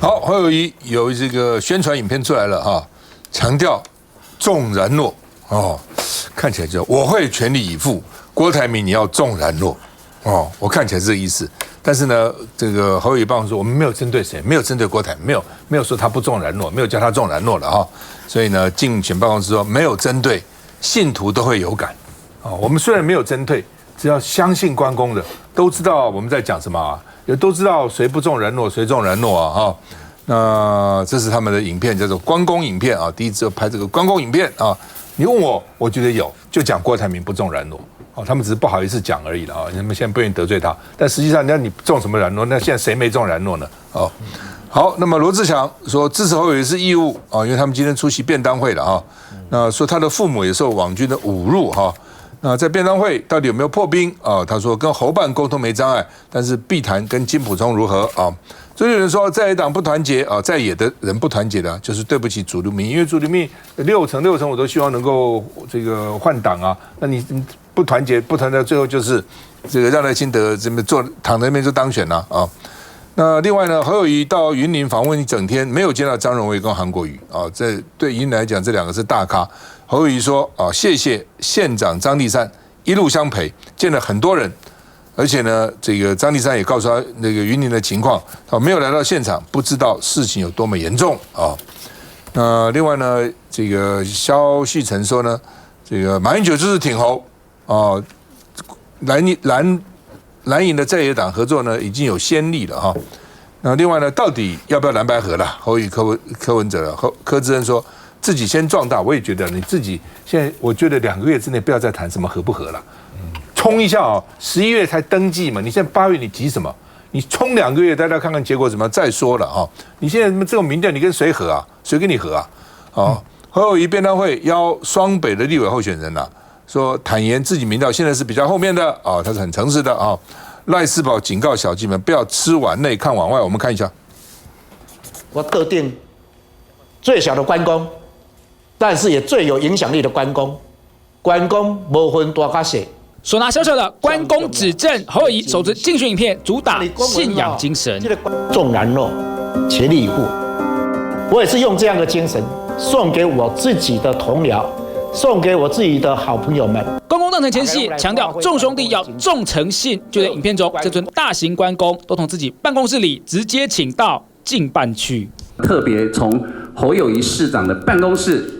好，侯友宜有这个宣传影片出来了哈，强调重然诺哦，看起来就我会全力以赴，郭台铭你要重然诺哦，我看起来是这个意思。但是呢，这个侯友宜办公室我们没有针对谁，没有针对郭台铭，没有说他不重然诺，没有叫他重然诺了哈。所以呢，竞选办公室说没有针对，信徒都会有感哦。我们虽然没有针对，只要相信关公的，都知道我们在讲什么啊。也都知道谁不重然诺，谁重然诺啊！哈，那这是他们的影片，叫做关公影片啊。第一次拍这个关公影片啊，你问我，我觉得有，就讲郭台铭不重然诺哦，他们只是不好意思讲而已了啊。你们现在不愿意得罪他，但实际上，你重什么然诺？那现在谁没重然诺呢？哦，好，那么罗志强说支持侯友宜是义务啊，因为他们今天出席便当会了啊。那说他的父母也受网军的侮辱哈。那在便当会到底有没有破冰啊？他说跟侯办沟通没障碍，但是必谈跟金溥聪如何啊？所以有人说在野党不团结啊，在野的人不团结的，就是对不起主流民意，因为主流民意六成我都希望能够这个换党啊。那你不团结，不团结，最后就是这个让赖清德这么坐躺在那边就当选了啊。那另外呢，侯友宜到云林访问一整天，没有见到张荣卫跟韩国瑜啊，这对云林来讲，这两个是大咖。侯友宜说啊，谢谢县长张立善一路相陪，见了很多人，而且呢，这个张立善也告诉他那个云林的情况，他没有来到现场，不知道事情有多么严重啊。那另外呢，这个萧旭晨说呢，这个马英九就是挺侯啊，蓝营的在野党合作呢已经有先例了哈。那另外呢，到底要不要蓝白合了？侯友宜柯文哲了，柯志恩说。自己先壮大，我也觉得你自己现在，我觉得2个月之内不要再谈什么合不合了，冲一下哦，11月才登记嘛，你现在8月你急什么？你冲2个月，大家看看结果怎么样再说了啊！你现在这种民调，你跟谁合啊？谁跟你合啊？哦，侯友宜便当会邀双北的立委候选人啊，说坦言自己民调现在是比较后面的啊，他是很诚实的啊。赖士葆警告小鸡们不要吃碗内看碗外，我们看一下，我特定最小的关公。但是也最有影响力的关公，关公不分大小。手拿小小的关公指证侯友宜首支竞选影片，主打信仰精神，重然诺，全力以赴。我也是用这样的精神送给我自己的同僚，送给我自己的好朋友们。关公诞辰前夕，强调众兄弟要重诚信。就在影片中，这尊大型关公都从自己办公室里直接请到近办去，特别从侯友宜市长的办公室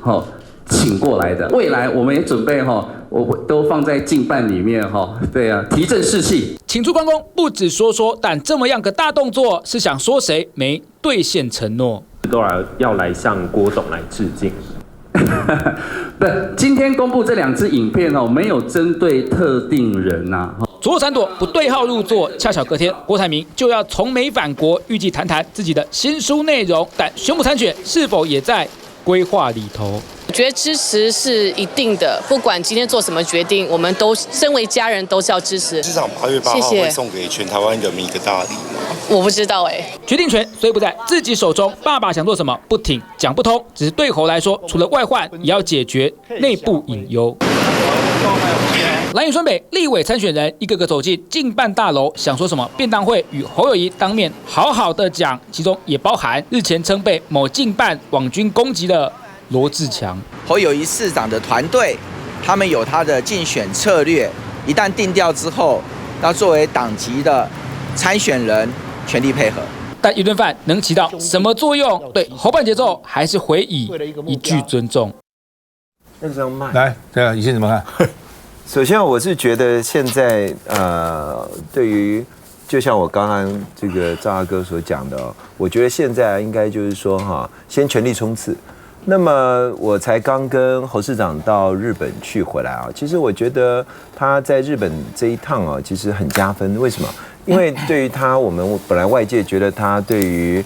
请过来的，未来我们也准备我都放在近办里面对啊，提振士气。请出关公不止说，但这么样个大动作是想说谁没兑现承诺，都要来向郭董来致敬。不，今天公布这2支影片没有针对特定人呐。左3朵不对号入座，恰巧隔天郭台铭就要从美返国，预计谈自己的新书内容，但宣布参选是否也在规划里头？我觉得支持是一定的，不管今天做什么决定，我们都身为家人都是要支持。市长8月8号会送给全台湾人民一个大礼吗？我不知道决定权虽不在自己手中，爸爸想做什么不挺讲不通，只是对侯来说，除了外患，也要解决内部隐忧。蓝营双北立委参选人一个个走进竞办大楼，想说什么便当会与侯友宜当面好好的讲，其中也包含日前称被某竞办网军攻击的罗志强。侯友宜市长的团队，他们有他的竞选策略，一旦定调之后，要作为党籍的参选人全力配合。但一顿饭能起到什么作用？对侯办节奏还是回以一句尊重。来，对啊，以前怎么看？首先，我是觉得现在对于就像我刚刚这个赵大哥所讲的，我觉得现在应该就是说先全力冲刺。那么我才刚跟侯市长到日本去回来啊，其实我觉得他在日本这一趟啊，其实很加分。为什么？因为对于他，我们本来外界觉得他对于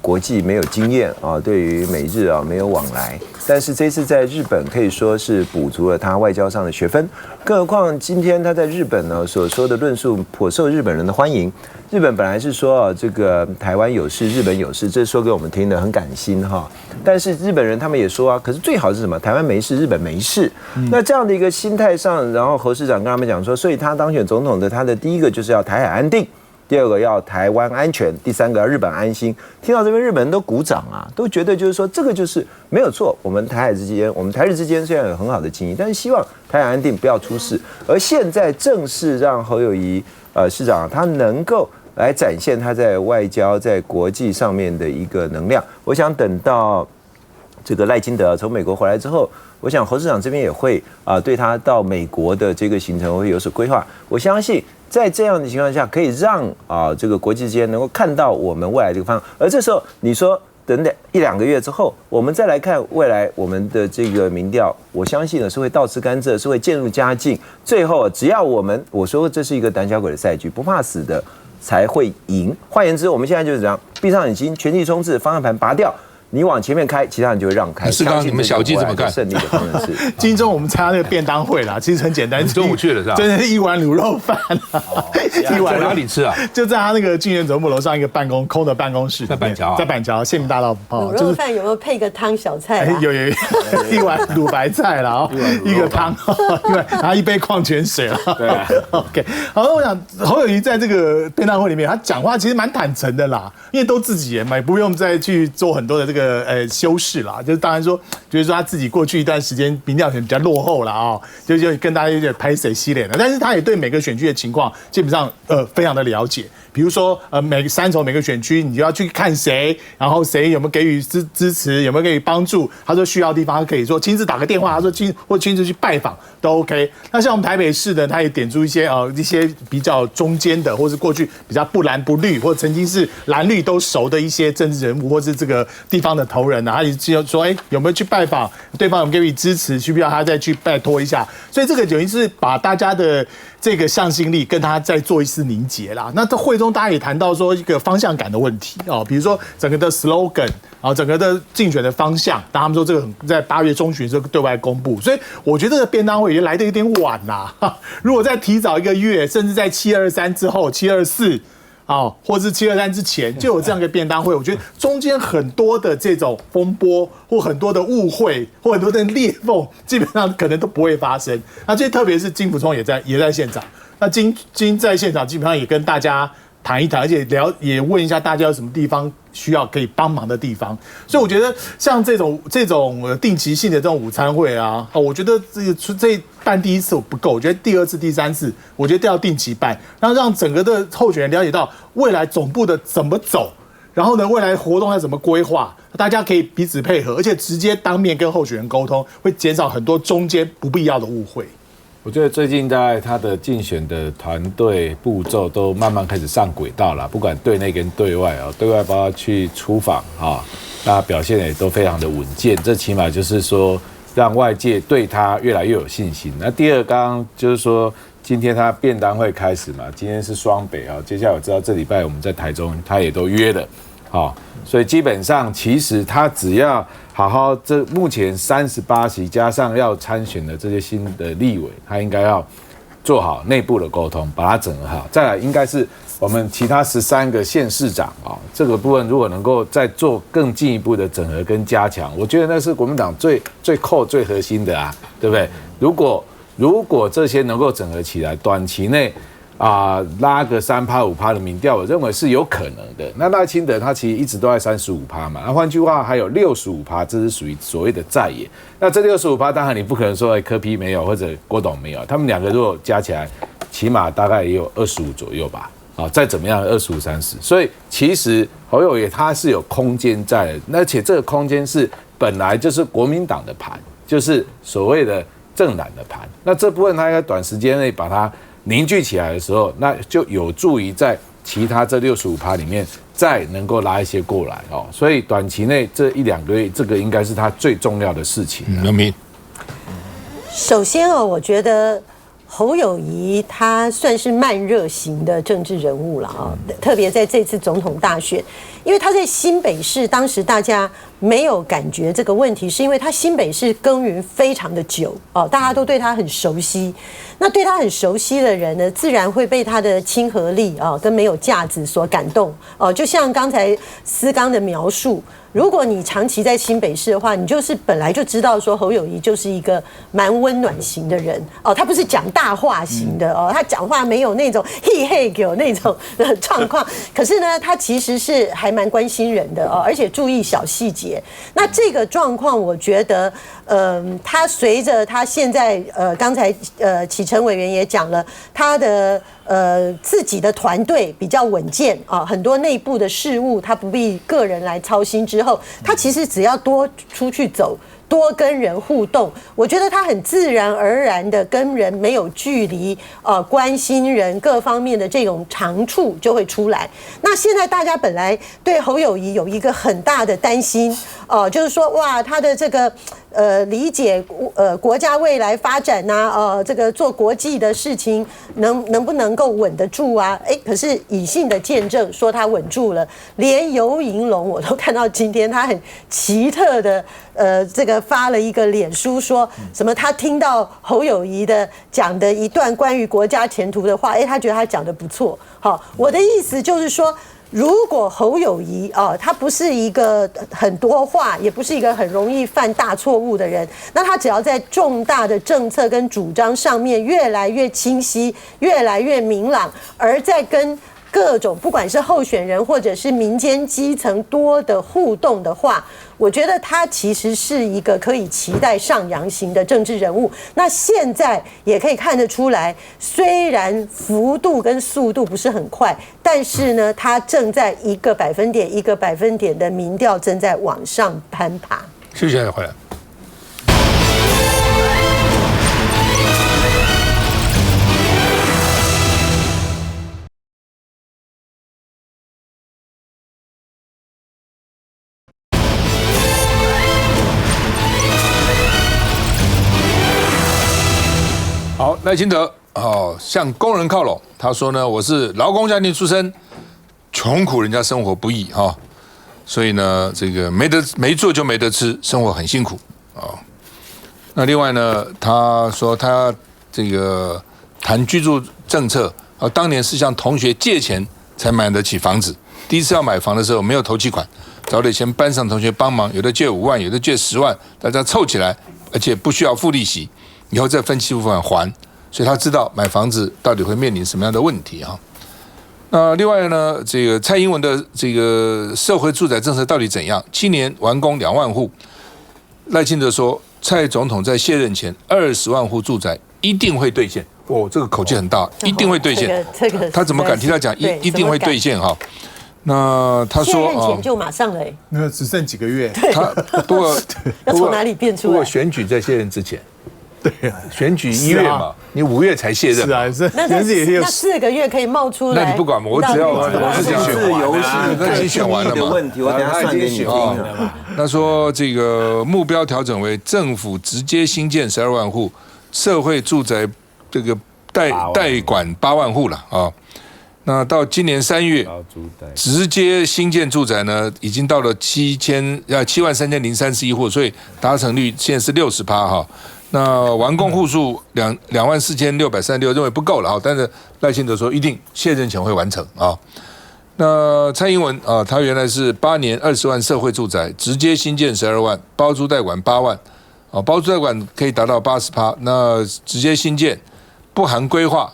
国际没有经验啊，对于美日啊没有往来，但是这次在日本可以说是补足了他外交上的学分。更何况今天他在日本呢所说的论述颇受日本人的欢迎。日本本来是说这个台湾有事，日本有事，这说给我们听的很感心哈。但是日本人他们也说可是最好是什么？台湾没事，日本没事。那这样的一个心态上，然后侯市长跟他们讲说，所以他当选总统的他的第一个就是要台海安定。第二个要台湾安全，第三个要日本安心。听到这边，日本人都鼓掌啊，都觉得就是说这个就是没有错。我们台日之间虽然有很好的情谊，但是希望台海安定不要出事。而现在正是让侯友宜市长他能够来展现他在外交在国际上面的一个能量。我想等到这个赖清德从美国回来之后，我想侯市长这边也会对他到美国的这个行程会有所规划。我相信在这样的情况下，可以让这个国际之间能够看到我们未来这个方向。而这时候你说等1-2个月之后，我们再来看未来我们的这个民调，我相信呢是会倒吃甘蔗，是会渐入佳境。最后只要我说这是一个胆小鬼的赛局，不怕死的才会赢。换言之，我们现在就是这样，闭上眼睛，全力冲刺，方向盘拔掉。你往前面开，其他人就会让开。是刚刚你们小鸡怎么看？胜利的方程式。今中我们参加那个便当会啦，其实很简单，中午去了是吧？真的是一碗卤肉饭啊，一碗哪里吃啊？就在他那个竞选总部楼上一个空的办公室，在板桥，在板桥县民大道。卤肉饭有没有配个汤小菜？有一碗卤白菜啦，一个汤，然后一杯矿泉水啦。对 ，OK。好，那我想侯友宜在这个便当会里面，他讲话其实蛮坦诚的啦，因为都自己人嘛，也不用再去做很多的这个修饰啦。就是当然说，就是说他自己过去一段时间民调可能比较落后了啊，就跟大家有点拍谁洗脸了。但是他也对每个选区的情况基本上非常的了解。比如说三重每个选区，你就要去看谁，然后谁有没有给予支持，有没有给予帮助。他说需要的地方，他可以说亲自打个电话，他说亲自去拜访都 OK。那像我们台北市的，他也点出一些比较中间的，或是过去比较不蓝不绿，或曾经是蓝绿都熟的一些政治人物，或是这个地方的头人啊，他也就说有没有去拜访，对方有没有给予支持，需不需要他再去拜托一下。所以这个等于是把大家的这个向心力跟他再做一次凝结啦。那在会中大家也谈到说一个方向感的问题哦，比如说整个的 slogan 啊，整个的竞选的方向，但他们说这个在8月中旬就对外公布，所以我觉得这个便当会也来得有点晚啦。如果再提早1个月，甚至在723之后724。或是723之前就有这样一个便当会，我觉得中间很多的这种风波，或很多的误会，或很多的裂缝，基本上可能都不会发生。那这特别是金溥聪也在现场，那金在现场基本上也跟大家谈一谈，而且也问一下大家有什么地方需要可以帮忙的地方。所以我觉得像这种定期性的这种午餐会啊，我觉得这办第1次不够，我觉得第2次、第3次，我觉得都要定期办，然后让整个的候选人了解到未来总部的怎么走，然后呢未来活动要怎么规划，大家可以彼此配合，而且直接当面跟候选人沟通，会减少很多中间不必要的误会。我觉得最近在他的竞选的团队步骤都慢慢开始上轨道了，不管对内跟对外啊，对外包括去出访啊，那表现也都非常的稳健，这起码就是说让外界对他越来越有信心。那第二，刚刚就是说今天他便当会开始嘛，今天是双北啊，接下来我知道这礼拜我们在台中他也都约了，所以基本上其实他只要好好这目前38席加上要参选的这些新的立委，他应该要做好内部的沟通，把它整合好。再来应该是我们其他13个县市长这个部分如果能够再做更进一步的整合跟加强，我觉得那是国民党最核心的啊，对不对？如果这些能够整合起来，短期内拉个3%、5%的民调，我认为是有可能的。那赖清德他其实一直都在35%嘛，那换句话还有65%，这是属于所谓的在野。那这65%当然你不可能说柯 P 没有或者郭董没有，他们两个如果加起来，起码大概也有25%左右吧。再怎么样25、30，所以其实侯友宜他是有空间在的，而且这个空间是本来就是国民党的盘，就是所谓的政党的盘。那这部分他在短时间内把它凝聚起来的时候，那就有助于在其他这65%里面再能够拉一些过来所以短期内这1-2个月，这个应该是他最重要的事情。刘明，首先我觉得侯友宜他算是慢热型的政治人物了特别在这次总统大选，因为他在新北市，当时大家没有感觉这个问题，是因为他新北市耕耘非常的久哦，大家都对他很熟悉。那对他很熟悉的人呢，自然会被他的亲和力啊跟没有架子所感动哦。就像刚才思刚的描述，如果你长期在新北市的话，你就是本来就知道说侯友宜就是一个蛮温暖型的人哦，他不是讲大话型的哦，他讲话没有那种嘿嘿有那种状况，可是呢，他其实是还蛮关心人的哦，而且注意小细节。那这个状况，我觉得，他随着他现在刚才启程委员也讲了，他的自己的团队比较稳健啊，很多内部的事务他不必个人来操心之后，他其实只要多出去走。多跟人互动，我觉得他很自然而然的跟人没有距离，关心人各方面的这种长处就会出来。那现在大家本来对侯友宜有一个很大的担心，就是说哇，他的这个理解国家未来发展啊，这个做国际的事情能不能够稳得住啊？可是以信的见证说他稳住了，连游盈隆我都看到今天他很奇特的这个发了一个脸书，说什么他听到侯友宜的讲的一段关于国家前途的话，他觉得他讲得不错。好，我的意思就是说，如果侯友宜他不是一个很多话，也不是一个很容易犯大错误的人，那他只要在重大的政策跟主张上面越来越清晰，越来越明朗，而在跟各种不管是候选人或者是民间基层多的互动的话，我觉得他其实是一个可以期待上扬型的政治人物。那现在也可以看得出来，虽然幅度跟速度不是很快，但是呢，他正在一个百分点一个百分点的民调正在往上攀爬。谢谢回来。好，赖清德向工人靠拢。他说呢，我是劳工家庭出身，穷苦人家生活不易哈，所以呢，这个没做就没得吃，生活很辛苦啊。那另外呢，他说他这个谈居住政策当年是向同学借钱才买得起房子。第一次要买房的时候没有头期款，找得先班上同学帮忙，有的借5万，有的借10万，大家凑起来，而且不需要付利息。以后再分期付款还，所以他知道买房子到底会面临什么样的问题哈。那另外呢，这个蔡英文的这个社会住宅政策到底怎样？7年完工2万户，赖清德说，蔡总统在卸任前20万户住宅一定会兑现。这个口气很大，一定会兑现。他怎么敢替他讲一定会兑现哈？那他说卸任前就马上了，那只剩几个月。他不过要从哪里变出来？不过选举在卸任之前。对啊，选举1月嘛，你5月才卸任。是啊，那4个月可以冒出来。那你不管嘛，我只要我是讲选游戏，那已经选完了嘛。问题我等下算给你听了。他说这个目标调整为政府直接新建12万户，社会住宅这个代管8万户了啊。那到今年3月，直接新建住宅呢，已经到了73031户，所以达成率现在是60%哈。那完工户数24636，认为不够了啊，但是赖清德说一定卸任前会完成啊。那蔡英文他原来是8年20万社会住宅，直接新建12万，包租代管8万，包租代管可以达到80%，那直接新建不含规划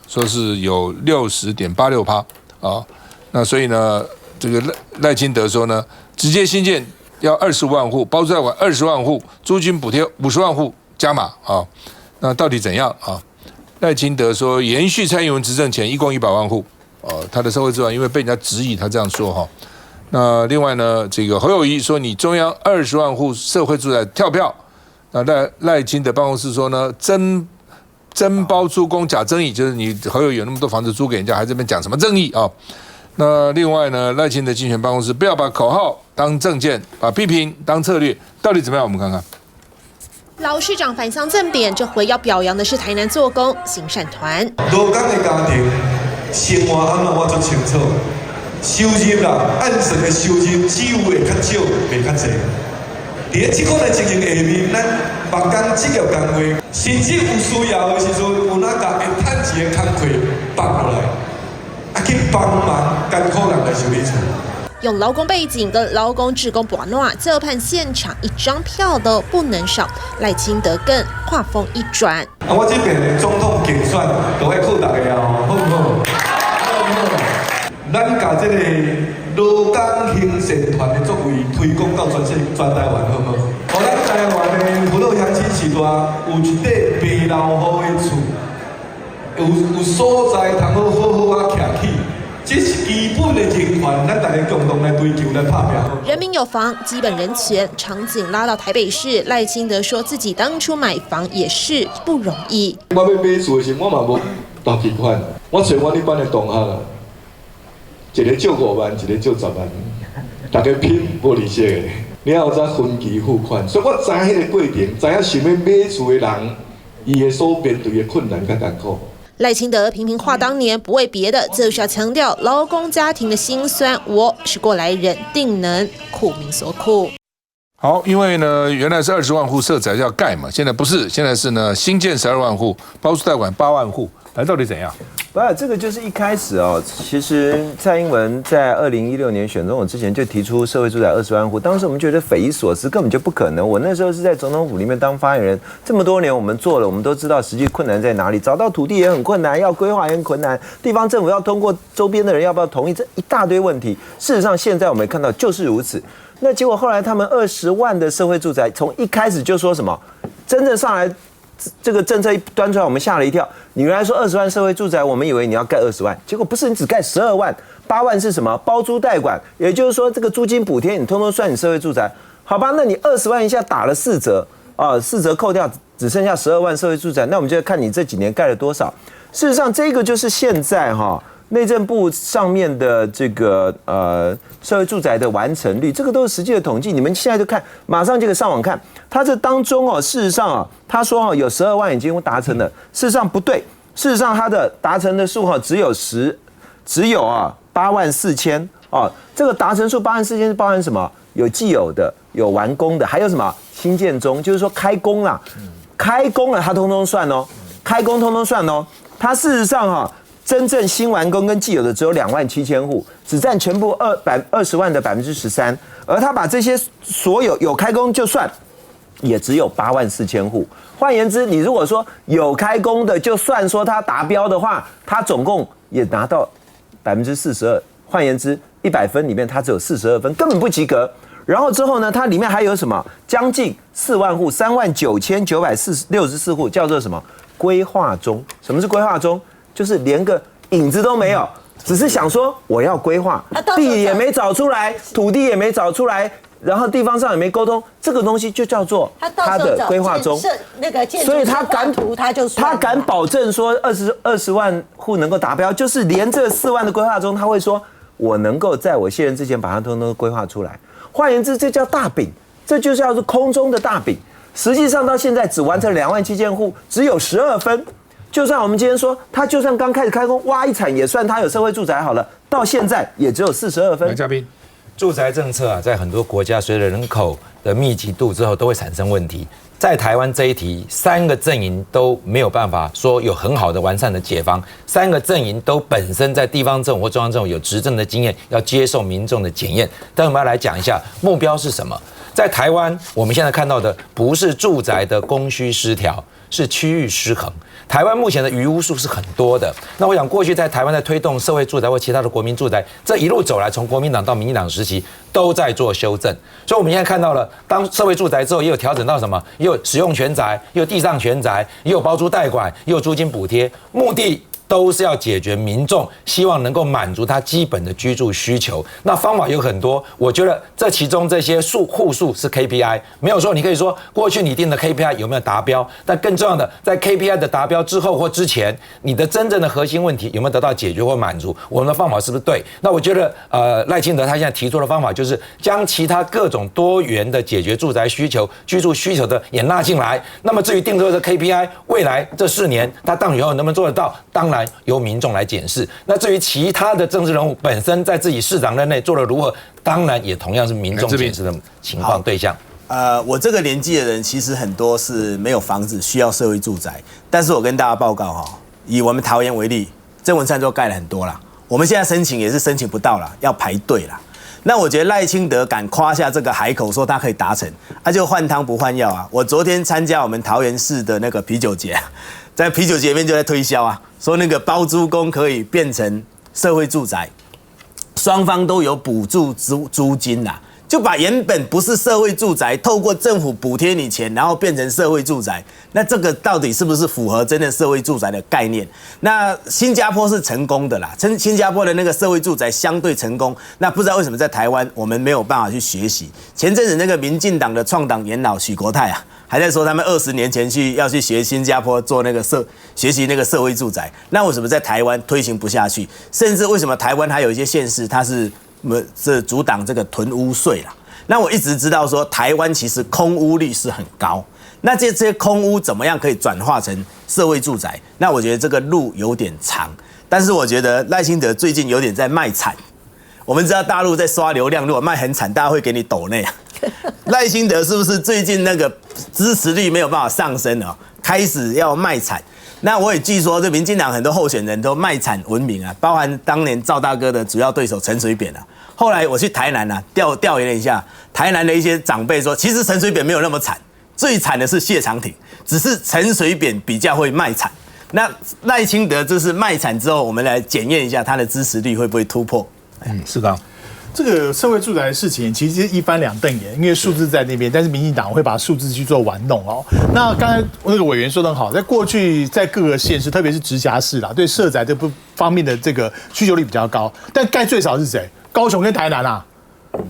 说是有60.86%啊。那所以呢，这个赖清德说呢，直接新建要25万户，包租代管20万户，租金补贴50万户。加码那到底怎样啊？赖清德说，延续蔡英文执政前，一共100万户他的社会住宅因为被人家质疑，他这样说哈。那另外呢，这个侯友宜说，你中央20万户社会住宅跳票，那赖清德办公室说呢，真包租公假争议，就是你侯友宜有那么多房子租给人家，还这边讲什么正义啊？那另外呢，赖清德竞选办公室不要把口号当政见，把批评当策略，到底怎么样？我们看看。老市长返乡赠匾，这回要表扬的是台南做工行善团。劳工的家庭生活安怎我最清楚，收入啦，按算的收入只有会较少，袂较济。伫即款的情形下面，咱目工职业单位，甚至有需要的时阵，有哪甲会趁钱的工课放落来，去帮忙艰苦人来修理厝。用劳工背景跟劳工志工博诺就判现场一张票都不能少，赖清德更话锋一转。我这边的总统竞选都会靠大家哦，好不好？咱把这个劳工行善团的作为推广到全台湾，好不好？互咱台湾的父老乡亲时代有一块白老好的厝，有所在通好好徛起。这是基本的人权，咱大家共同来追求、来拍拼。人民有房，基本人权。场景拉到台北市，赖清德说自己当初买房也是不容易。我要买厝的时，我嘛无大期款，我找我一般的同学啊，一个借5万，一个借10万，大家拼无利息的，然后再分期付款。所以我知影迄个过程，知影想要买厝的人，伊的所面对的困难甲艰苦。赖清德频频话当年，不为别的，就是要强调劳工家庭的辛酸。我是过来人，定能苦民所苦。好，因为呢，原来是20万户社宅要盖嘛，现在不是，现在是呢新建12万户，包租代管8万户，来到底怎样？不，这个就是一开始哦，其实蔡英文在2016年选总统之前就提出社会住宅20万户，当时我们觉得匪夷所思，根本就不可能。我那时候是在总统府里面当发言人，这么多年我们做了，我们都知道实际困难在哪里，找到土地也很困难，要规划也很困难，地方政府要通过周边的人要不要同意，这一大堆问题。事实上现在我们看到就是如此。那结果后来他们20万的社会住宅，从一开始就说什么，真正上来这个政策一端出来，我们吓了一跳。你原来说20万社会住宅，我们以为你要盖20万，结果不是，你只盖12万，8万是什么？包租代管，也就是说这个租金补贴你通通算你社会住宅，好吧？那你20万一下打了4折啊，4折扣掉只剩下12万社会住宅，那我们就看你这几年盖了多少。事实上，这个就是现在内政部上面的这个社会住宅的完成率，这个都是实际的统计。你们现在就看，马上就可以上网看。它这当中事实上他说有12万已经达成了，事实上不对。事实上它的达成的数只有8万4千这个达成数8万4千是包含什么？有既有的，有完工的，还有什么新建中，就是说开工啦，开工了它通通算哦，开工通通算哦。它事实上真正新完工跟既有的只有2万7千户，只占全部20万的13%，而他把这些所有开工就算，也只有8万4千户。换言之，你如果说有开工的，就算说他达标的话，他总共也拿到42%。换言之，100分里面他只有42分，根本不及格。然后之后呢，它里面还有什么？将近4万户，3万9964户，叫做什么？规划中。什么是规划中？就是连个影子都没有，只是想说我要规划，地也没找出来，土地也没找出来，然后地方上也没沟通，这个东西就叫做他的规划中。所以他敢保证说20万户能够达标，就是连这4万的规划中，他会说我能够在我卸任之前把它通通规划出来。换言之，这叫大饼，这就叫做空中的大饼。实际上到现在只完成2万7千户，只有12分。就算我们今天说，他就算刚开始开工，挖一铲也算他有社会住宅好了，到现在也只有42分。嘉宾，住宅政策在很多国家随着人口的密集度之后都会产生问题。在台湾这一题，3个阵营都没有办法说有很好的完善的解方，3个阵营都本身在地方政府或中央政府有执政的经验，要接受民众的检验。但我们要来讲一下目标是什么。在台湾，我们现在看到的不是住宅的供需失调，是区域失衡。台湾目前的余屋数是很多的。那我想，过去在台湾在推动社会住宅或其他的国民住宅，这一路走来，从国民党到民进党时期都在做修正。所以我们现在看到了，当社会住宅之后，也有调整到什么？也有使用权宅，也有地上权宅，也有包租代管，也有租金补贴，目的都是要解决民众希望能够满足他基本的居住需求。那方法有很多，我觉得这其中这些户数是 KPI， 没有说你可以说过去你定的 KPI 有没有达标，但更重要的，在 KPI 的达标之后或之前，你的真正的核心问题有没有得到解决或满足？我们的方法是不是对？那我觉得赖清德他现在提出的方法就是将其他各种多元的解决住宅需求、居住需求的也纳进来。那么至于定出的 KPI， 未来这4年他当选后能不能做得到？当然然由民众来检视。那至于其他的政治人物本身在自己市长任内做得如何，当然也同样是民众检视的情况对象。我这个年纪的人其实很多是没有房子，需要社会住宅。但是我跟大家报告哈，以我们桃园为例，郑文灿都盖了很多啦，我们现在申请也是申请不到啦，要排队啦。那我觉得赖清德敢夸下这个海口，说他可以达成，就换汤不换药啊！我昨天参加我们桃园市的那个啤酒节，在啤酒节里面就在推销啊，说那个包租公可以变成社会住宅，双方都有补助租金啦。就把原本不是社会住宅，透过政府补贴你钱，然后变成社会住宅，那这个到底是不是符合真正社会住宅的概念？那新加坡是成功的啦，新加坡的那个社会住宅相对成功，那不知道为什么在台湾我们没有办法去学习。前阵子那个民进党的创党元老许国泰啊，还在说他们20年前要去学新加坡做那个学习那个社会住宅，那为什么在台湾推行不下去？甚至为什么台湾还有一些县市它是阻挡这个囤屋税啦？那我一直知道说，台湾其实空屋率是很高。那这些空屋怎么样可以转化成社会住宅？那我觉得这个路有点长。但是我觉得赖清德最近有点在卖惨。我们知道大陆在刷流量，如果卖很惨，大家会给你抖内啊。赖清德是不是最近那个支持率没有办法上升啊？开始要卖惨。那我也据说，这民进党很多候选人都卖惨闻名啊，包含当年赵大哥的主要对手陈水扁啊。后来我去台南啊，调研了一下，台南的一些长辈说，其实陈水扁没有那么惨，最惨的是谢长廷，只是陈水扁比较会卖惨。那赖清德这是卖惨之后，我们来检验一下他的支持率会不会突破。世刚。这个社会住宅的事情其实一翻两瞪眼，因为数字在那边，但是民进党会把数字去做玩弄哦。那刚才那个委员说得很好，在过去在各个县市，特别是直辖市啦，对社宅这方面的这个需求率比较高，但盖最少是谁？高雄跟台南啊，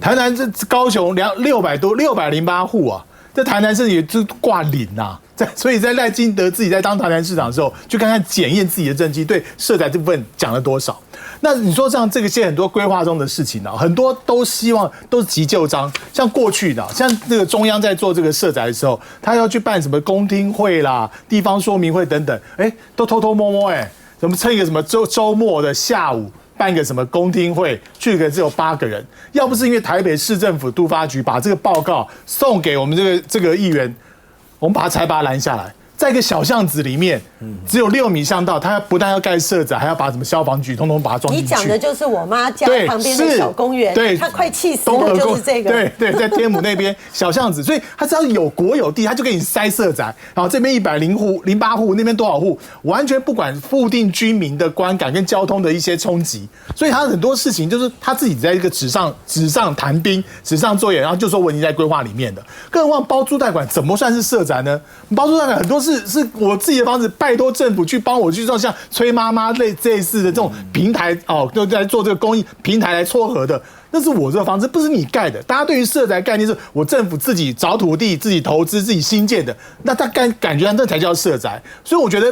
台南这高雄608户啊，在台南市也就挂0啊。所以在赖清德自己在当台南市长的时候，就看看检验自己的政绩对社宅这部分讲了多少。那你说像这些很多规划中的事情呢，很多都希望都是急就章。像过去的，像这个中央在做这个社宅的时候，他要去办什么公听会啦、地方说明会等等，都偷偷摸摸怎么趁一个什么周末的下午办个什么公听会，去个只有8个人。要不是因为台北市政府都发局把这个报告送给我们这个议员。我们把他拦下来，在一个小巷子里面，只有6米巷道，他不但要盖社宅，还要把什么消防局通通把它装进去。你讲的就是我妈家旁边的小公园，对，他快气死了，就是这个。对，在天母那边小巷子，所以他只要有国有地，他就给你塞社宅，然后这边108户，那边多少户，完全不管附近居民的观感跟交通的一些冲击，所以他很多事情就是他自己在一个纸上谈兵，纸上作业，然后就说我已经在规划里面的。更何况包租代管怎么算是社宅呢？包租代管很多是我自己的房子，拜托政府去帮我去做像崔妈妈类似的这种平台都在做这个公益平台来撮合的，那是我这个房子，不是你盖的。大家对于社宅概念是我政府自己找土地、自己投资、自己新建的，那他感觉上这才叫社宅。所以我觉得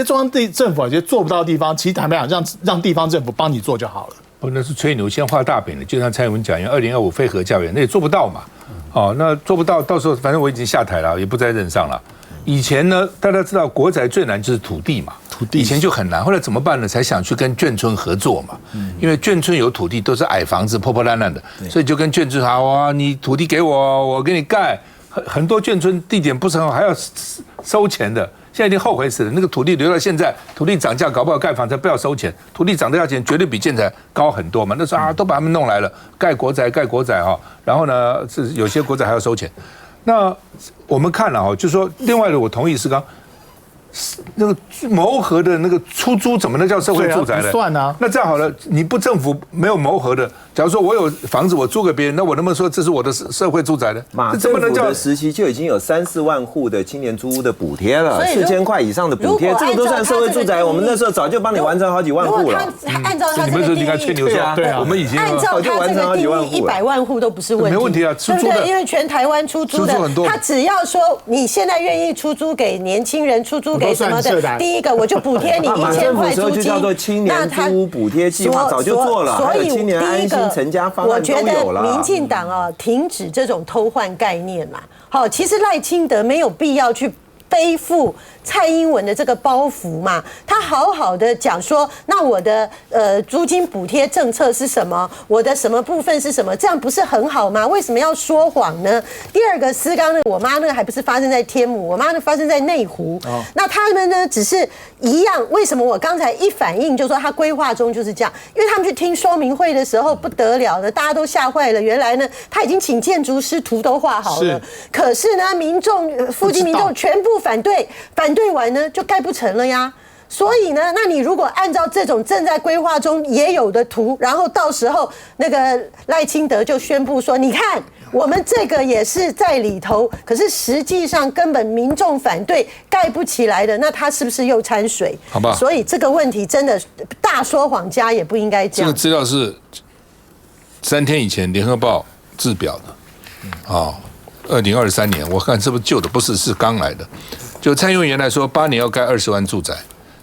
中央政府觉得做不到的地方，其实坦白讲，让地方政府帮你做就好了。不，那是吹牛先画大饼的，就像蔡英文讲一样，2025非核家园，那也做不到嘛。那做不到，到时候反正我已经下台了，也不在任上了。以前呢，大家知道国宅最难就是土地嘛，以前就很难，后来怎么办呢？才想去跟眷村合作嘛，因为眷村有土地都是矮房子破破烂烂的，所以就跟眷村好啊，你土地给我，我给你盖。很多眷村地点不是很好，还要收钱的，现在已经后悔死了。那个土地留到现在，土地涨价，搞不好盖房子不要收钱，土地涨的价钱绝对比建材高很多嘛。那时候都把他们弄来了，盖国宅然后呢是有些国宅还要收钱。那我们看了就是说，另外的我同意世刚，那个谋合的那个出租怎么能叫社会住宅呢？算啊。那这样好了，你不政府没有谋合的，假如说我有房子我租给别人，那我能不能说这是我的社会住宅呢？马政府的时期就已经有3-4万户的青年租屋的补贴了，4000块以上的补贴，这个都算社会住宅。我们那时候早就帮你完成好几万户了。按照他这个定义，你看吹牛说，我们已经按照他这个定义，100万户都不是问题，没问题啊，对不对？因为全台湾出租的，他只要说你现在愿意出租给年轻人，出租给什么的。第一个我就补贴你1000块租金，就叫做青年租屋补贴计划，早就做了。所以青年安心成家方案都有了。我觉得民进党停止这种偷换概念嘛。好，其实赖清德没有必要去背负蔡英文的这个包袱嘛？他好好的讲说，那我的租金补贴政策是什么？我的什么部分是什么？这样不是很好吗？为什么要说谎呢？第二个思刚呢，我妈那个还不是发生在天母，我妈那发生在内湖。那他们呢只是一样，为什么我刚才一反应就说他规划中就是这样？因为他们去听说明会的时候不得了了，大家都吓坏了。原来呢他已经请建筑师图都画好了，可是呢附近民众全部反对完呢就盖不成了呀。所以呢，那你如果按照这种正在规划中也有的图，然后到时候那个赖清德就宣布说，你看我们这个也是在里头，可是实际上根本民众反对盖不起来的，那他是不是又掺水？好吧。所以这个问题真的大说谎家也不应该这样。这个资料是3天以前联合报制表的，2023年，我看是不是旧的，不是，是刚来的。就蔡英文原来说8年要盖20万住宅。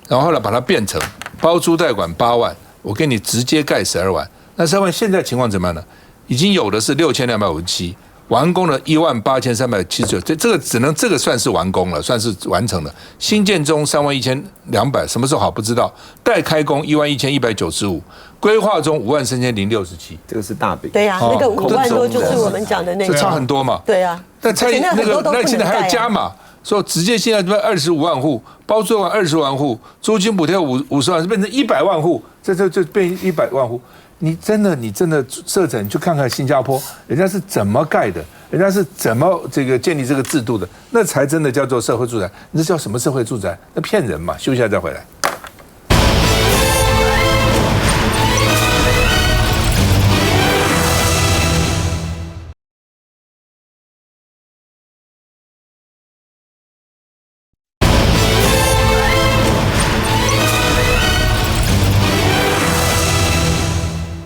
然后后来把它变成包租代管8万，我给你直接盖12万。那12万现在情况怎么样呢？已经有的是6257，完工了18379，这个算是完工了，算是完成了。新建中31200，什么时候好不知道。待开工11195，规划中53067，这个是大饼。对呀，那个5万多就是我们讲的那个，这差很多嘛。对啊，但蔡那现在还有加码。说直接现在25万户，包租完20万户，租金补贴50万，变成100万户，这就变100万户。你真的设展去看看新加坡，人家是怎么盖的，人家是怎么建立这个制度的，那才真的叫做社会住宅。你这叫什么社会住宅？那骗人嘛！休息一下再回来。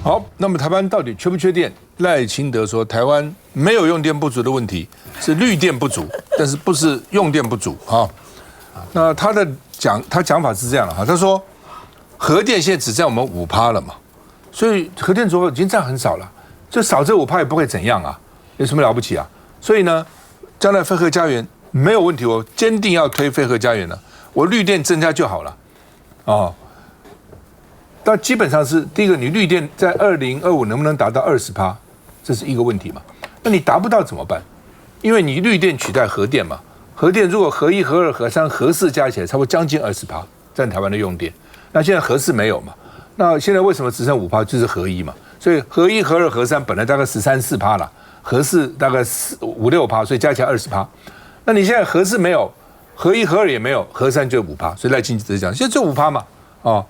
好，那么台湾到底缺不缺电？赖清德说，台湾没有用电不足的问题，是绿电不足，但是不是用电不足啊？那他讲法是这样的哈，他说核电现在只占我们5%了嘛，所以核电组已经占很少了，就少这5%也不会怎样啊，有什么了不起啊？所以呢，将来非核家园没有问题，我坚定要推非核家园了，我绿电增加就好了，哦。但基本上是第一个，你绿电在2025能不能达到20%，这是一个问题嘛？那你达不到怎么办？因为你绿电取代核电嘛，核电如果核1、核2、核3、核4加起来，差不多将近20%占台湾的用电。那现在核4没有嘛？那现在为什么只剩5%？就是核1嘛。所以核1、核2、核3本来大概13、14%了，核4大概5、6%，所以加起来20%。那你现在核4没有，核1、核2也没有，核3就5%，所以赖清德讲现在就5%嘛，哦。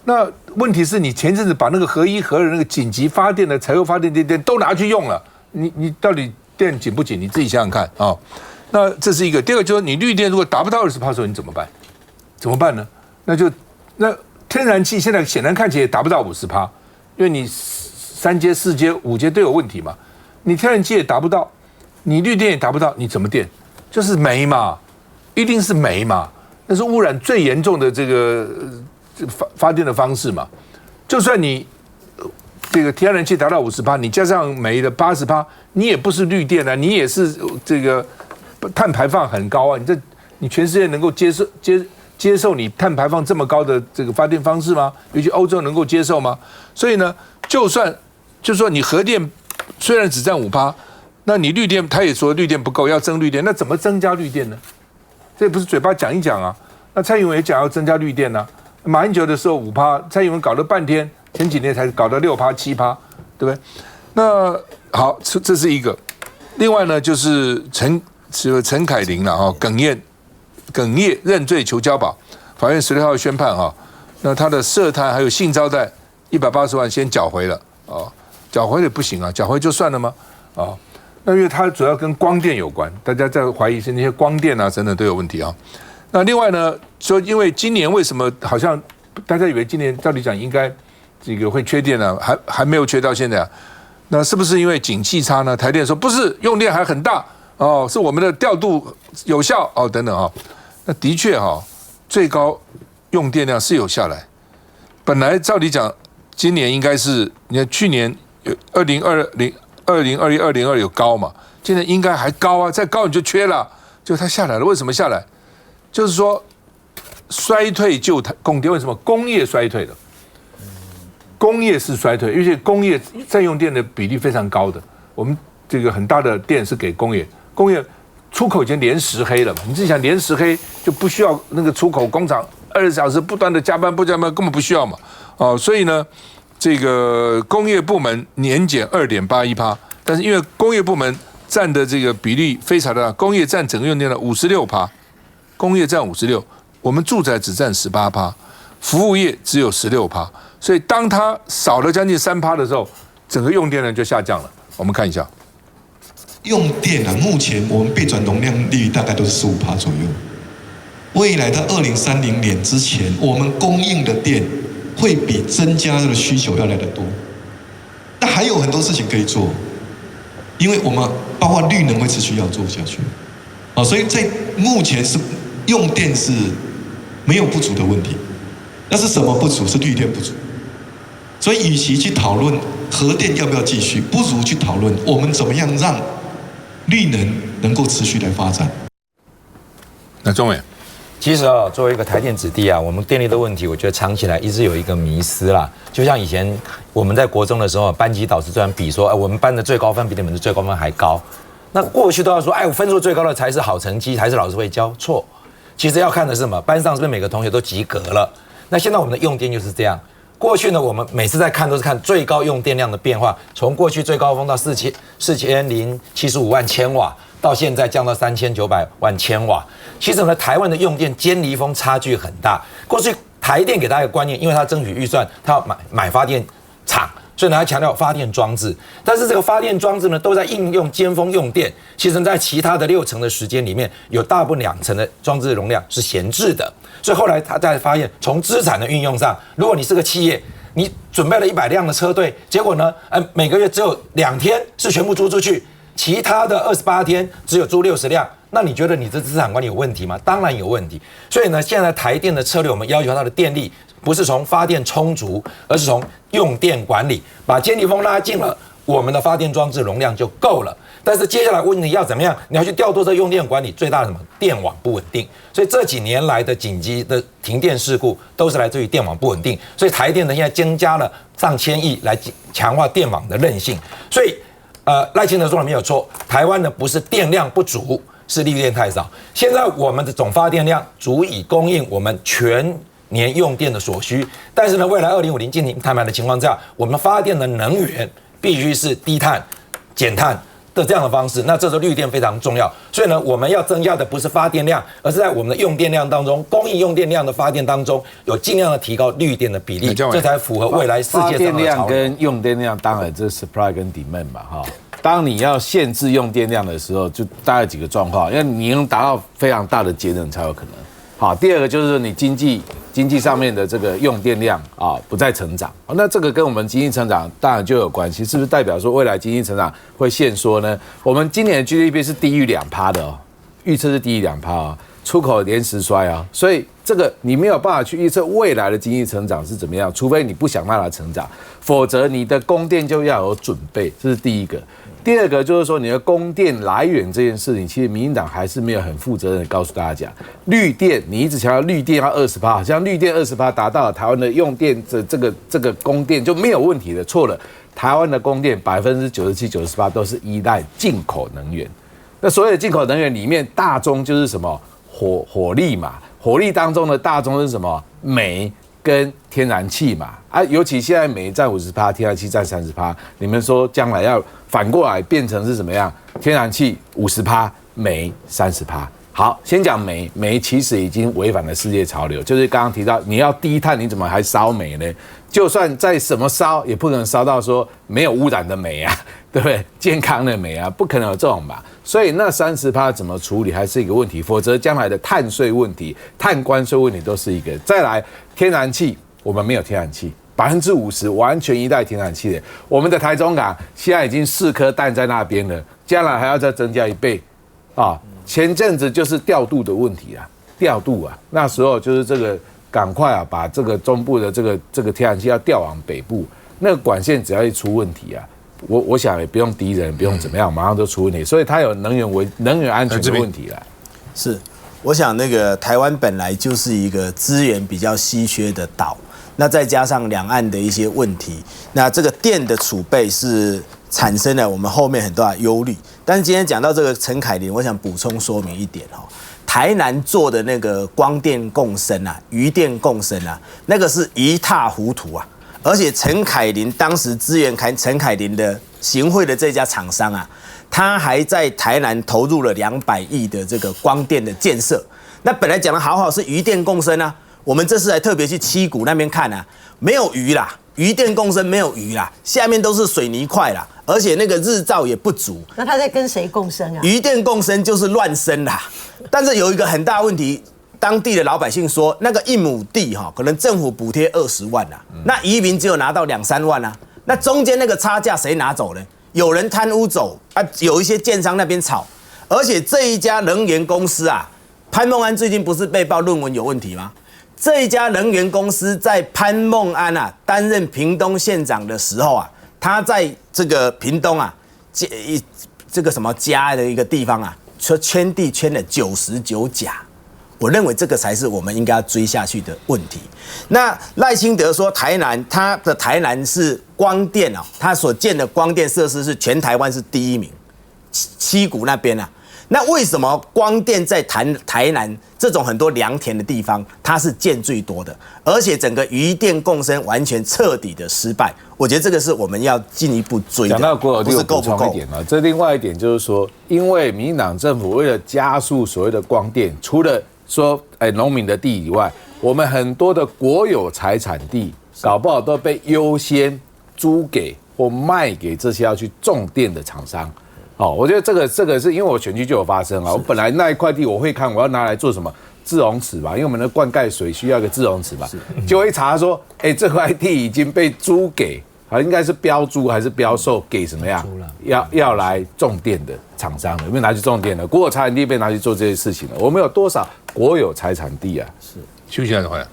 那问题是你前阵子把那个核1、核2那个紧急发电的柴油发电电都拿去用了，你到底电紧不紧？你自己想想看啊。那这是一个。第二个就是你绿电如果达不到20%的时候，你怎么办？怎么办呢？那天然气现在显然看起来也达不到50%，因为你3阶、4阶、5阶都有问题嘛。你天然气也达不到，你绿电也达不到，你怎么电？就是煤嘛，一定是煤嘛，那是污染最严重的这个。发电的方式嘛，就算你这个天然气达到50%，你加上煤的80%，你也不是绿电啊，你也是这个碳排放很高啊。你全世界能够接受你碳排放这么高的这个发电方式吗？尤其欧洲能够接受吗？所以呢，就说你核电虽然只占5%，那你绿电他也说绿电不够，要增绿电，那怎么增加绿电呢？这不是嘴巴讲一讲啊？那蔡英文也讲要增加绿电啊。马英九的时候5%，蔡英文搞了半天，前几年才搞到6%、7%，对不对？那好，这是一个。另外呢，就是陈凯琳了哈，哽咽认罪求交保，法院16号宣判哈。那他的涉贪还有性招待180万先缴回了啊，缴回也不行啊，缴回就算了吗？啊，那因为他主要跟光电有关，大家在怀疑是那些光电啊等等都有问题啊。那另外呢，说因为今年为什么好像大家以为今年照理讲应该这个会缺电呢？还没有缺到现在啊？那是不是因为景气差呢？台电说不是，用电还很大哦，是我们的调度有效哦等等啊。那的确哈，最高用电量是有下来。本来照理讲，今年应该是你看去年2021、2022有高嘛，今年应该还高啊，再高你就缺了，就它下来了。为什么下来？就是说衰退就供电，为什么工业衰退了？工业是衰退，而且工业占用电的比例非常高的。我们这个很大的电是给工业，工业出口已经连10黑了嘛？你自己想连10黑就不需要那个出口工厂20小时不断的加班不加班，根本不需要嘛。所以呢，这个工业部门年减2.81%，但是因为工业部门占的这个比例非常的大，工业占整个用电的56%，工业占56%，我们住宅只占18%，服务业只有16%。所以当它少了将近3%的时候，整个用电量就下降了。我们看一下，用电啊，目前我们备转容量率大概都是15%左右。未来到2030年之前，我们供应的电会比增加的需求要来得多。那还有很多事情可以做，因为我们包括绿能会持续要做下去。所以在目前是用电是没有不足的问题。那是什么不足？是绿电不足。所以，与其去讨论核电要不要继续，不如去讨论我们怎么样让绿能够持续来发展。那钟伟，其实作为一个台电子弟啊，我们电力的问题，我觉得长期来一直有一个迷思啦。就像以前我们在国中的时候，班级导师专比说，我们班的最高分比你们的最高分还高。那过去都要说，我分数最高的才是好成绩，才是老师会教。错，其实要看的是什么？班上是不是每个同学都及格了？那现在我们的用电就是这样。过去呢，我们每次在看都是看最高用电量的变化，从过去最高峰到4075万千瓦，到现在降到3900万千瓦。其实呢，台湾的用电尖离峰差距很大。过去台电给大家一个观念，因为它争取预算，它要买发电厂，所以呢，它强调发电装置。但是这个发电装置呢，都在应用尖峰用电。其实，在其他的6成的时间里面，有大部分2成的装置容量是闲置的。所以后来他再发现，从资产的运用上，如果你是个企业，你准备了100辆的车队，结果呢，每个月只有2天是全部租出去，其他的28天只有租60辆，那你觉得你这资产管理有问题吗？当然有问题。所以呢，现在台电的策略，我们要求它的电力不是从发电充足，而是从用电管理，把尖离峰拉近了，我们的发电装置容量就够了。但是接下来问你要怎么样？你要去调度这用电管理，最大的什么？电网不稳定。所以这几年来的紧急的停电事故都是来自于电网不稳定。所以台电呢现在增加了上千亿来强化电网的韧性。所以赖清德说的没有错，台湾呢不是电量不足，是绿电太少。现在我们的总发电量足以供应我们全年用电的所需，但是呢，未来2050进行碳排的情况下，我们发电的能源必须是低碳、减碳的这样的方式，那这时候绿电非常重要。所以呢，我们要增加的不是发电量，而是在我们的用电量当中，供应用电量的发电当中，有尽量的提高绿电的比例，这才符合未来世界上的潮流。发电量跟用电量，当然这是 supply 跟 demand 嘛，哈。当你要限制用电量的时候，就大概几个状况，因为你能达到非常大的节能才有可能。好，第二个就是你经济上面的这个用电量不再成长，那这个跟我们经济成长当然就有关系，是不是代表说未来经济成长会限缩呢？我们今年的 GDP 是低于2%的哦，预测是低于2%哦，出口连10衰啊，所以这个你没有办法去预测未来的经济成长是怎么样，除非你不想让它成长，否则你的供电就要有准备，这是第一个。第二个就是说，你的供电来源这件事情，其实民进党还是没有很负责任的告诉大家讲，绿电你一直强调绿电要20%，好像绿电20%达到了台湾的用电的这个供电就没有问题的，错了。台湾的供电97%、98%都是依赖进口能源。那所有的进口能源里面，大宗就是什么火力嘛，火力当中的大宗是什么？煤跟天然气嘛，尤其现在煤占50%，天然气占30%。你们说将来要反过来变成是什么样？天然气50%，煤30%。好，先讲煤，煤其实已经违反了世界潮流，就是刚刚提到你要低碳，你怎么还烧煤呢？就算再怎么烧，也不可能烧到说没有污染的煤啊，对不对？健康的煤啊，不可能有这种吧？所以那30%怎么处理还是一个问题，否则将来的碳税问题、碳关税问题都是一个。再来，天然气我们没有天然气，50%完全依赖天然气的。我们的台中港现在已经4颗蛋在那边了，将来还要再增加1倍啊！前阵子就是调度的问题啊，调度啊，那时候就是这个赶快把这个中部的这个天然气要调往北部，那个管线只要一出问题啊，我想也不用敌人，不用怎么样，马上就出问题，所以它有能源安全的问题了。是，我想那个台湾本来就是一个资源比较稀缺的岛，那再加上两岸的一些问题，那这个电的储备是产生了我们后面很多的忧虑。但是今天讲到这个陈凯琳，我想补充说明一点哈，台南做的那个光电共生啊、余电共生啊，那个是一塌糊涂啊。而且陈凯琳当时支援陈凯琳的行贿的这家厂商啊，他还在台南投入了200亿的这个光电的建设。那本来讲的好是余电共生啊，我们这次还特别去七股那边看啊，没有余啦，余电共生没有余啦，下面都是水泥块啦，而且那个日照也不足。那他在跟谁共生啊？余电共生就是乱生啦。但是有一个很大问题，当地的老百姓说，那个1亩地可能政府补贴20万啊，那渔民只有拿到2-3万啊，那中间那个差价谁拿走呢？有人贪污走啊，有一些建商那边炒，而且这一家能源公司啊，潘孟安最近不是被曝论文有问题吗？这一家能源公司在潘孟安啊担任屏东县长的时候啊，他在这个屏东啊，这个什么家的一个地方啊，圈地圈了99甲。我认为这个才是我们应该要追下去的问题。那赖清德说台南，他的台南是光电他所建的光电设施是全台湾是第1名，七股那边啊。那为什么光电在台南这种很多良田的地方，它是建最多的，而且整个余电共生完全彻底的失败？我觉得这个是我们要进一步追的。讲到国有地，够不够？这另外一点就是说，因为民进党政府为了加速所谓的光电，除了说农民的地以外，我们很多的国有财产地，搞不好都被优先租给或卖给这些要去种电的厂商。我觉得这个是因为我选区就有发生啊。我本来那一块地我会看我要拿来做什么自容池吧，因为我们的灌溉水需要一个自容池吧。结果一查说，这块地已经被租给，应该是标租还是标售给什么样要来种电的厂商了，因为拿去种电了，国有财产地被拿去做这些事情了。我们有多少国有财产地啊？是休息一下回来。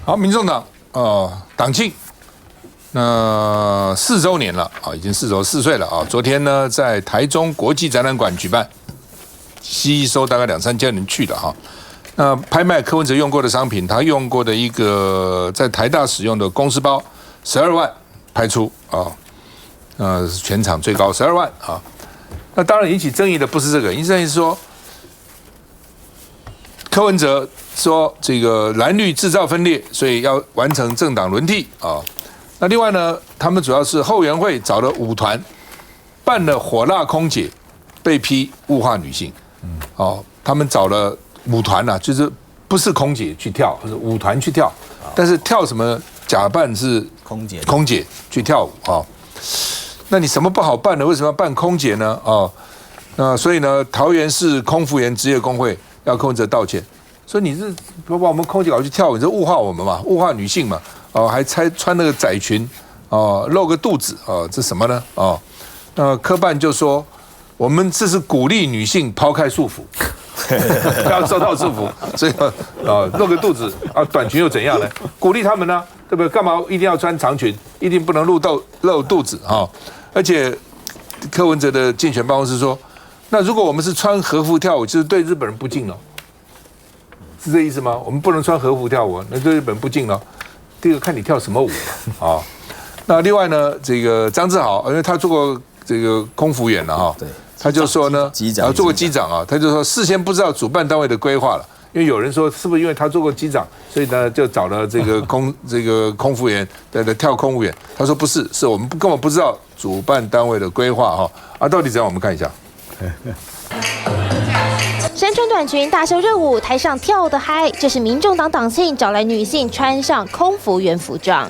好，民众党党庆，那4周年了已经4岁了啊。昨天呢，在台中国际展览馆举办，吸收大概2-3千人去的哈。那拍卖柯文哲用过的商品，他用过的一个在台大使用的公司包，12万拍出全场最高12万啊。那当然引起争议的不是这个，引起争议是说柯文哲说这个蓝绿制造分裂，所以要完成政党轮替啊。那另外呢，他们主要是后援会找了舞团，办了火辣空姐，被批物化女性。他们找了舞团啊，就是不是空姐去跳，是舞团去跳，但是跳什么假扮是空姐去跳舞啊。那你什么不好办的？为什么要办空姐呢？那所以呢，桃园市空服员职业工会要柯文哲道歉，说你是把我们空姐搞去跳舞，你这物化我们嘛，物化女性嘛，还穿那个窄裙，露个肚子，这什么呢？那科办就说，我们这是鼓励女性抛开束缚，不要受到束缚，所以露个肚子短裙又怎样呢？鼓励他们呢，对不对？干嘛一定要穿长裙？一定不能露肚子啊！而且柯文哲的竞选办公室说，那如果我们是穿和服跳舞，就是对日本人不敬了，是这意思吗？我们不能穿和服跳舞，那对日本不敬了。第二个看你跳什么舞啊？那另外呢，这个张志豪，因为他做过这个空服员了哈，他就说呢，做过机长啊，他就说事先不知道主办单位的规划了。因为有人说，是不是因为他做过机长，所以呢就找了这个空服员的跳空服员？他说不是，是我们根本不知道主办单位的规划哈。到底怎样？我们看一下。身穿短裙大秀热舞，台上跳得嗨，这是民众党党庆找来女性穿上空服员服装。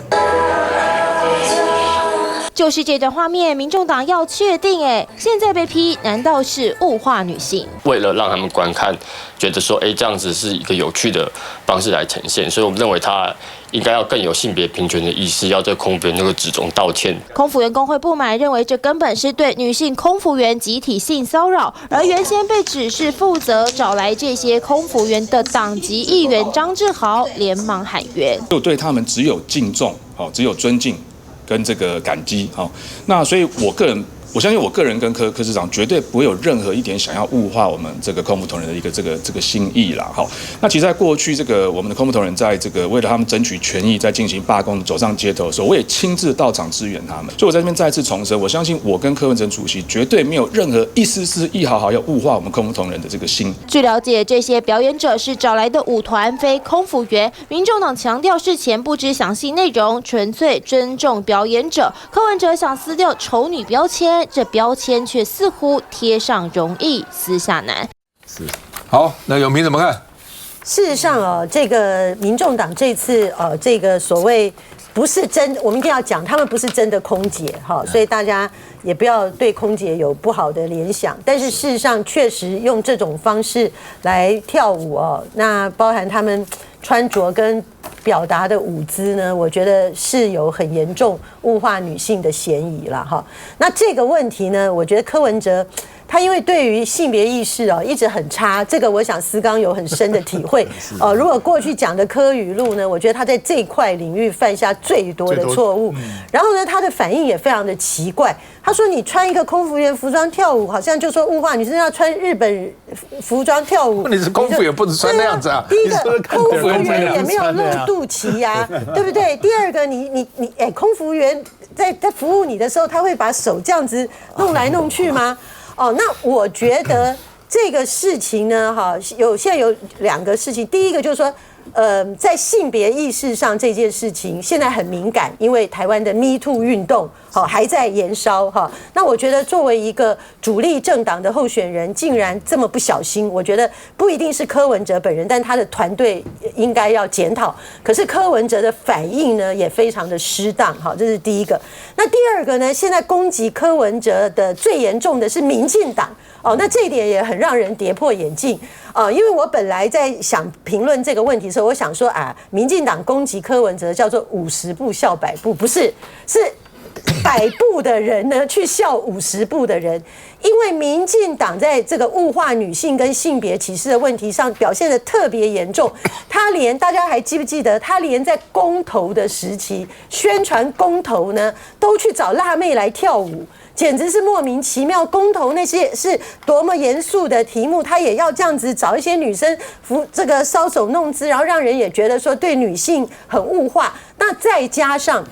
就是这段画面，民众党要确定，现在被批，难道是物化女性？为了让他们观看，觉得说，这样子是一个有趣的方式来呈现，所以我们认为他应该要更有性别平权的意识，要对空服员那个职种道歉。空服员工会不满，认为这根本是对女性空服员集体性骚扰，而原先被指示负责找来这些空服员的党籍议员张志豪连忙喊冤，就对他们只有敬重，只有尊敬跟这个感激，那所以我相信我个人跟柯市长绝对不会有任何一点想要物化我们这个空服同仁的一个这个心意啦。那其实在过去我们的空服同仁在为了他们争取权益，在进行罢工走上街头的时候，我也亲自到场支援他们。所以我在这边再次重申，我相信我跟柯文哲主席绝对没有任何一丝丝一毫毫要物化我们空服同仁的这个心。据了解，这些表演者是找来的舞团，非空服员。民众党强调事前不知详细内容，纯粹尊重表演者。柯文哲想撕掉丑女标签，这标签却似乎贴上容易，撕下难。是好，那永平怎么看？事实上这个民众党这次这个所谓不是真，我们一定要讲，他们不是真的空姐所以大家也不要对空姐有不好的联想。但是事实上，确实用这种方式来跳舞那包含他们穿着跟表达的舞姿呢，我觉得是有很严重物化女性的嫌疑啦那这个问题呢，我觉得柯文哲他因为对于性别意识一直很差，这个我想思刚有很深的体会如果过去讲的柯语录呢，我觉得他在这一块领域犯下最多的错误。然后呢，他的反应也非常的奇怪，他说你穿一个空服员服装跳舞，好像就说物化女生要穿日本服装跳舞。你是空服员不能穿那样子啊！第一个空服员也没有露肚脐呀，对不对？第二个，你空服员在服务你的时候，他会把手这样子弄来弄去吗？那我觉得这个事情呢，现在有2个事情。第一个就是说，在性别意识上这件事情现在很敏感，因为台湾的 Me Too 运动还在延烧那我觉得作为一个主力政党的候选人，竟然这么不小心，我觉得不一定是柯文哲本人，但他的团队应该要检讨。可是柯文哲的反应呢，也非常的失当这是第一个。那第二个呢，现在攻击柯文哲的最严重的是民进党那这一点也很让人跌破眼镜因为我本来在想评论这个问题的时候，我想说民进党攻击柯文哲叫做50步笑100步，不是，是100步的人呢去笑50步的人。因为民进党在这个物化女性跟性别歧视的问题上表现得特别严重，大家还记不记得，他连在公投的时期宣传公投呢，都去找辣妹来跳舞，简直是莫名其妙。公投那些是多么严肃的题目，他也要这样子找一些女生这个搔首弄姿，然后让人也觉得说对女性很物化。那再加上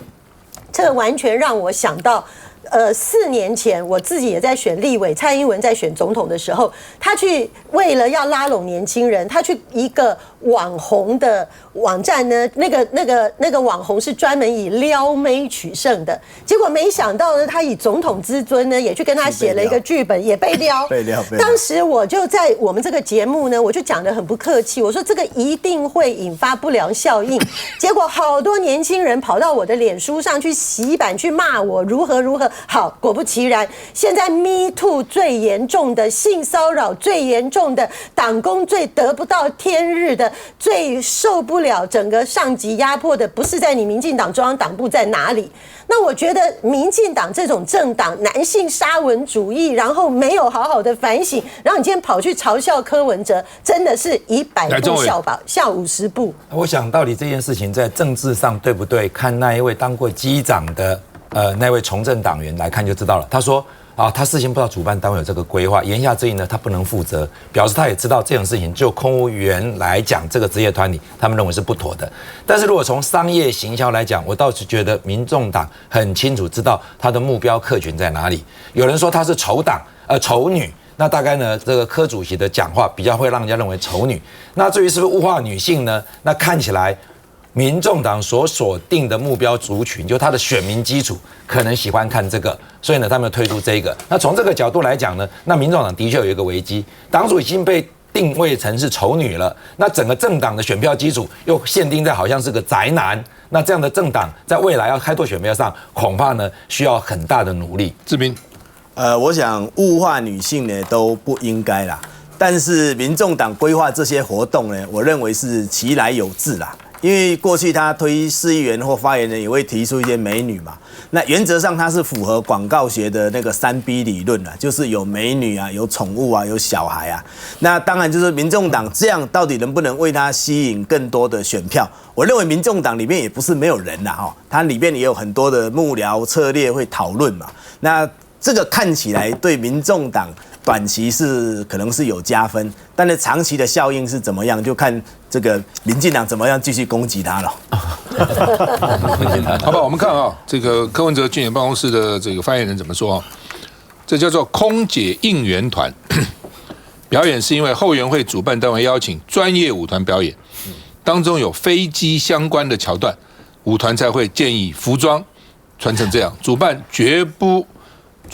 这完全让我想到4年前我自己也在选立委，蔡英文在选总统的时候，他去为了要拉拢年轻人，他去一个网红的网站呢，那个网红是专门以撩妹取胜的，结果没想到呢，他以总统之尊呢，也去跟他写了一个剧本，也被撩。当时我就在我们这个节目呢，我就讲得很不客气，我说这个一定会引发不良效应。结果好多年轻人跑到我的脸书上去洗版，去骂我如何如何。好，果不其然，现在 Me Too 最严重的性骚扰，最严重的党工最得不到天日的，最受不了整个上级压迫的，不是在你民进党中央党部在哪里？那我觉得民进党这种政党男性沙文主义，然后没有好好的反省，然后你今天跑去嘲笑柯文哲，真的是以100步笑50步。我想到底这件事情在政治上对不对，看那一位当过机长的那位从政党员来看就知道了。他说他事先不知道主办单位有这个规划，言下之意呢，他不能负责，表示他也知道这种事情就空务员来讲，这个职业团体他们认为是不妥的。但是如果从商业行销来讲，我倒是觉得民众党很清楚知道他的目标客群在哪里。有人说他是丑党丑女，那大概呢，这个柯主席的讲话比较会让人家认为丑女。那至于是不是物化女性呢？那看起来民众党所锁定的目标族群，就他的选民基础可能喜欢看这个，所以呢，他们推出这个。那从这个角度来讲呢，那民众党的确有一个危机，党主已经被定位成是丑女了，那整个政党的选票基础又限定在好像是个宅男，那这样的政党在未来要开拓选票上，恐怕呢需要很大的努力。志斌，我想物化女性呢都不应该啦，但是民众党规划这些活动呢，我认为是其来有自啦。因为过去他推市议员或发言人也会提出一些美女嘛，那原则上它是符合广告学的那个3B 理论啦，就是有美女啊，有宠物啊，有小孩啊。那当然就是民众党这样到底能不能为他吸引更多的选票？我认为民众党里面也不是没有人啦哈，它里面也有很多的幕僚策略会讨论嘛。那这个看起来对民众党短期是可能是有加分，但是长期的效应是怎么样，就看这个民进党怎么样继续攻击他了。好吧，我们看啊，这个柯文哲竞选办公室的这个发言人怎么说啊？这叫做空姐应援团表演，是因为后援会主办单位邀请专业舞团表演，当中有飞机相关的桥段，舞团才会建议服装穿成这样。主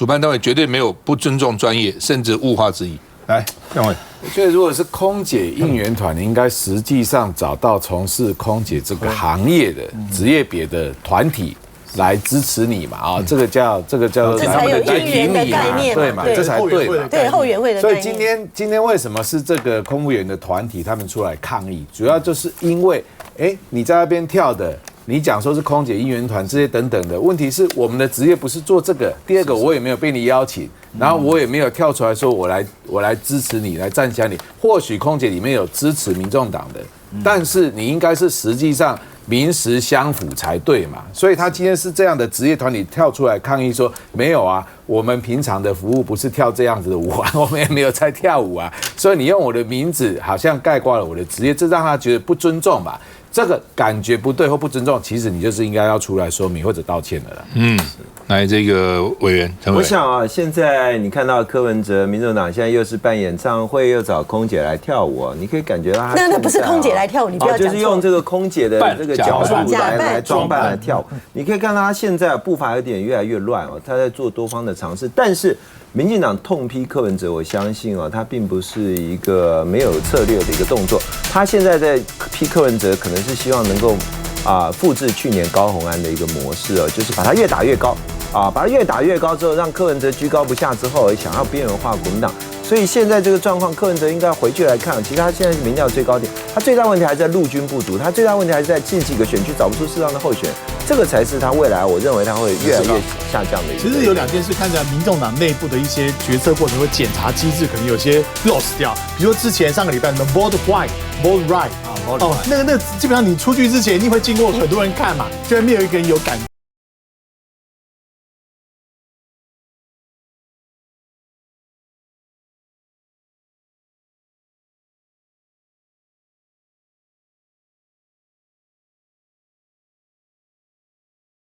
办单位绝对没有不尊重专业，甚至物化之意。来，两位，我觉得如果是空姐应援团，你应该实际上找到从事空姐这个行业的职业别的团体来支持你嘛啊，这个叫这才有应援的概念，对嘛，这才对嘛，对后援会的概念。所以今天为什么是这个空服员的团体他们出来抗议？主要就是因为，你在那边跳的。你讲说是空姐应援团这些等等的，问题是我们的职业不是做这个。第二个，我也没有被你邀请，然后我也没有跳出来说我来支持你，来站起来你。或许空姐里面有支持民众党的，但是你应该是实际上名实相符才对嘛。所以他今天是这样的职业团体跳出来抗议说，没有啊，我们平常的服务不是跳这样子的舞啊，我们也没有在跳舞啊。所以你用我的名字好像概括了我的职业，这让他觉得不尊重嘛。这个感觉不对或不尊重，其实你就是应该要出来说明或者道歉的啦。来这个委员陈伟，我想啊，现在你看到柯文哲，民众党现在又是办演唱会，又找空姐来跳舞，你可以感觉到他那不是空姐来跳舞，你不要讲错，就是用这个空姐的这个角度来装扮来跳舞。你可以看到他现在步伐有点越来越乱哦，他在做多方的尝试，但是民进党痛批柯文哲，我相信哦，他并不是一个没有策略的一个动作。他现在在批柯文哲，可能是希望能够复制去年高虹安的一个模式哦，就是把他越打越高把他越打越高之后，让柯文哲居高不下之后，想要边缘化国民党。所以现在这个状况，柯文哲应该回去来看，其实他现在是民调最高点，他最大问题还是在陆军不足，他最大问题还是在近几个选区找不出适当的候选人，这个才是他未来我认为他会越来越下降的一个。其实有2件事，看起来民众党内部的一些决策过程或检查机制可能有些 lost 掉，比如说之前上个礼拜的 vote right 那个基本上你出去之前一定会经过很多人看嘛，就没有一个人有感。